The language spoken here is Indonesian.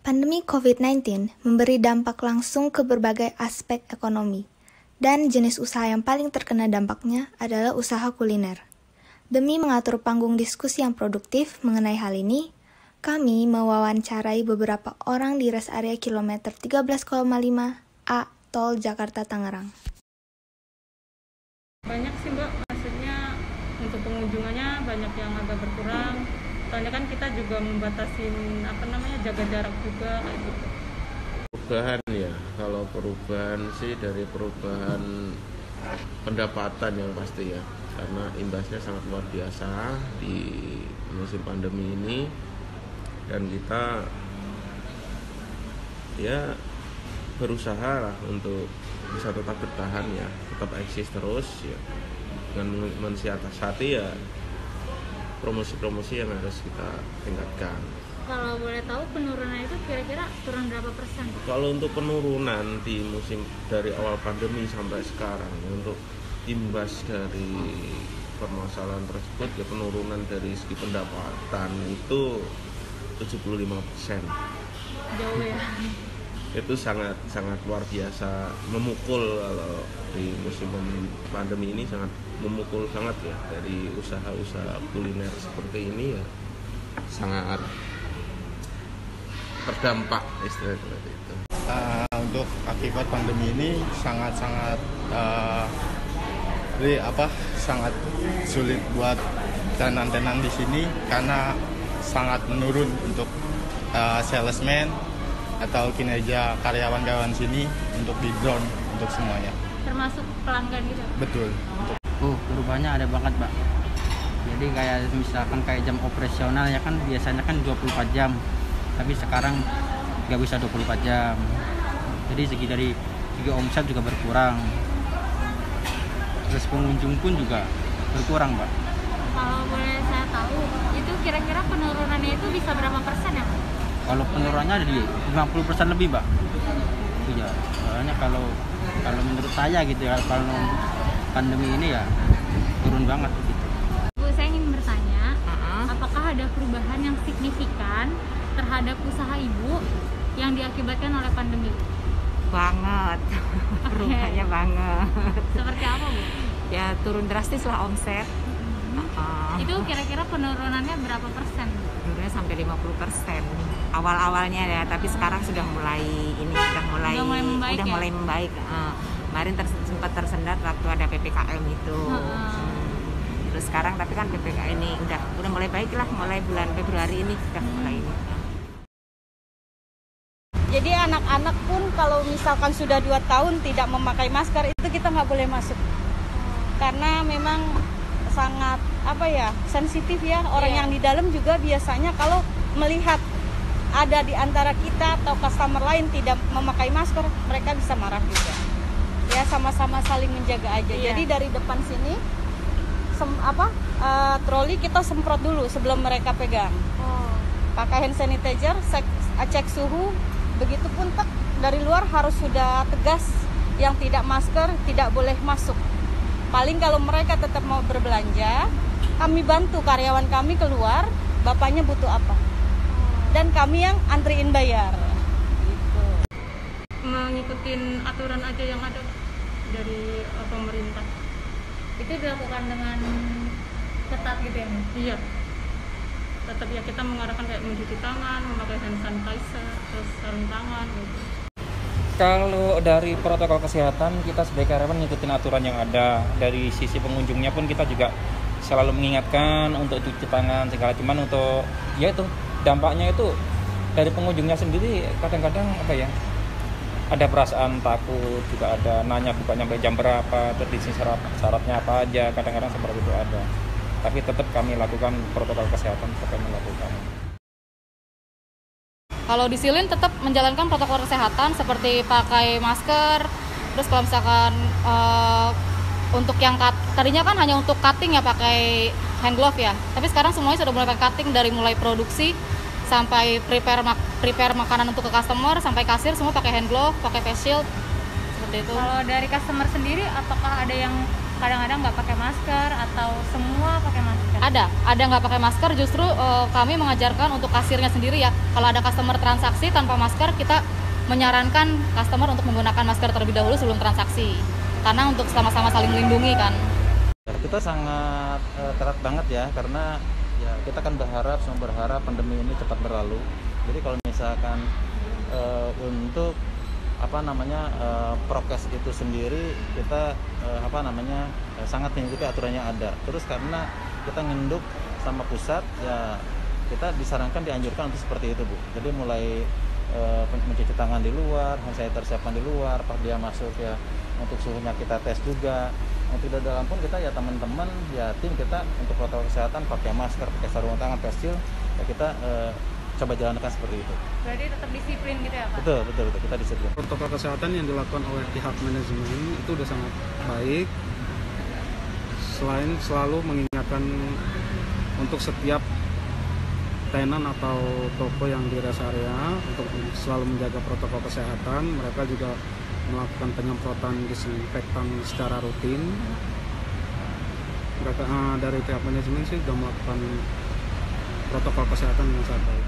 Pandemi COVID-19 memberi dampak langsung ke berbagai aspek ekonomi, dan jenis usaha yang paling terkena dampaknya adalah usaha kuliner. Demi mengatur panggung diskusi yang produktif mengenai hal ini, kami mewawancarai beberapa orang di rest area kilometer 13,5 A Tol Jakarta-Tangerang. Banyak sih Mbak, maksudnya untuk pengunjungannya banyak yang agak berkurang. Soalnya kan kita juga membatasin jaga jarak juga kayak gitu. Perubahan ya, kalau perubahan sih dari perubahan pendapatan yang pasti ya, karena imbasnya sangat luar biasa di musim pandemi ini, dan kita ya berusaha lah untuk bisa tetap bertahan ya, tetap eksis terus ya, dengan mensiasati ya promosi-promosi yang harus kita tingkatkan. Kalau boleh tahu penurunan itu kira-kira turun berapa persen? Kalau untuk penurunan di musim dari awal pandemi sampai sekarang, untuk imbas dari permasalahan tersebut ya, penurunan dari segi pendapatan itu 75%. Jauh ya. Itu sangat luar biasa, memukul. Kalau di musim pandemi ini sangat memukul sangat ya, dari usaha-usaha kuliner seperti ini ya sangat terdampak istilah seperti itu. Untuk akibat pandemi ini sangat sulit buat tenan-tenan di sini karena sangat menurun untuk salesman atau kinerja karyawan-karyawan sini untuk di drone untuk semuanya. Termasuk pelanggan gitu? Betul. Perubahannya ada banget, Pak. Jadi kayak misalkan kayak jam operasional ya kan biasanya kan 24 jam. Tapi sekarang nggak bisa 24 jam. Jadi dari segi omset juga berkurang. Terus pengunjung pun juga berkurang, Pak. Kalau boleh saya tahu, itu kira-kira penurunannya itu bisa berapa persen ya? Kalau penurunannya ada di 50% lebih, Pak. Iya. Soalnya kalau menurut saya gitu ya, kalau pandemi ini ya turun banget gitu. Bu, saya ingin bertanya, apakah ada perubahan yang signifikan terhadap usaha Ibu yang diakibatkan oleh pandemi? Banget. Perubahannya banget. Seperti apa, Bu? Ya turun drastis lah omset. Itu kira-kira penurunannya berapa persen? Turunnya sampai 50%. Awal-awalnya ya, tapi sekarang sudah mulai membaik. Kemarin sempat tersendat waktu ada PPKM itu. Terus sekarang tapi kan PPKM ini udah mulai baik lah, mulai bulan Februari ini sudah mulai ini. Jadi anak-anak pun kalau misalkan sudah 2 tahun tidak memakai masker, itu kita nggak boleh masuk. Karena memang sangat sensitif ya. Orang yang di dalam juga biasanya kalau melihat ada di antara kita atau customer lain tidak memakai masker, mereka bisa marah juga. Ya sama-sama saling menjaga aja. Jadi dari depan sini troli kita semprot dulu sebelum mereka pegang. Pakai hand sanitizer, cek suhu. Begitupun dari luar harus sudah tegas, yang tidak masker tidak boleh masuk. Paling kalau mereka tetap mau berbelanja, kami bantu karyawan kami keluar, bapaknya butuh apa, dan kami yang antriin bayar gitu. Mengikutin aturan aja yang ada dari pemerintah. Itu dilakukan dengan ketat gitu ya? Iya. Tetap ya kita mengarahkan kayak mencuci tangan, memakai hand sanitizer, terus sarung tangan gitu. Kalau dari protokol kesehatan, kita sebagai karyawan ngikutin aturan yang ada. Dari sisi pengunjungnya pun kita juga selalu mengingatkan untuk cuci tangan segala. Cuman untuk ya itu dampaknya itu dari pengunjungnya sendiri kadang-kadang ada perasaan takut, juga ada nanya bukanya sampai jam berapa, terus syaratnya apa aja, kadang-kadang seperti itu ada. Tapi tetap kami lakukan protokol kesehatan, tetap melakukan. Kalau di Silin tetap menjalankan protokol kesehatan seperti pakai masker. Terus kalau misalkan untuk yang tadinya kan hanya untuk cutting ya pakai hand glove ya. Tapi sekarang semuanya sudah mulai pakai cutting, dari mulai produksi sampai prepare makanan untuk ke customer, sampai kasir semua pakai hand glove, pakai face shield seperti itu. Kalau dari customer sendiri, apakah ada yang kadang-kadang nggak pakai masker atau semua pakai masker? Ada nggak pakai masker, justru kami mengajarkan untuk kasirnya sendiri ya. Kalau ada customer transaksi tanpa masker, kita menyarankan customer untuk menggunakan masker terlebih dahulu sebelum transaksi. Karena untuk sama-sama saling melindungi kan. Kita sangat erat banget ya, karena ya kita kan semua berharap pandemi ini cepat berlalu. Jadi kalau misalkan untuk prokes itu sendiri kita sangat mengikuti aturannya ada. Terus karena kita ngenduk sama pusat ya, kita disarankan, dianjurkan untuk seperti itu Bu. Jadi mulai mencuci tangan di luar, hand sanitizer siapkan di luar, pas dia masuk ya untuk suhunya kita tes juga. Untuk di dalam pun kita ya teman-teman ya tim kita untuk protokol kesehatan pakai masker, pakai sarung tangan, face shield ya kita coba jalankan seperti itu. Berarti tetap disiplin gitu ya Pak? Betul, kita disiplin. Protokol kesehatan yang dilakukan oleh pihak manajemen itu udah sangat baik. Selain selalu mengingatkan untuk setiap tenan atau toko yang di rest area untuk selalu menjaga protokol kesehatan, mereka juga melakukan penyemprotan disinfektan secara rutin. Mereka dari pihak manajemen sih sudah melakukan protokol kesehatan yang sangat baik.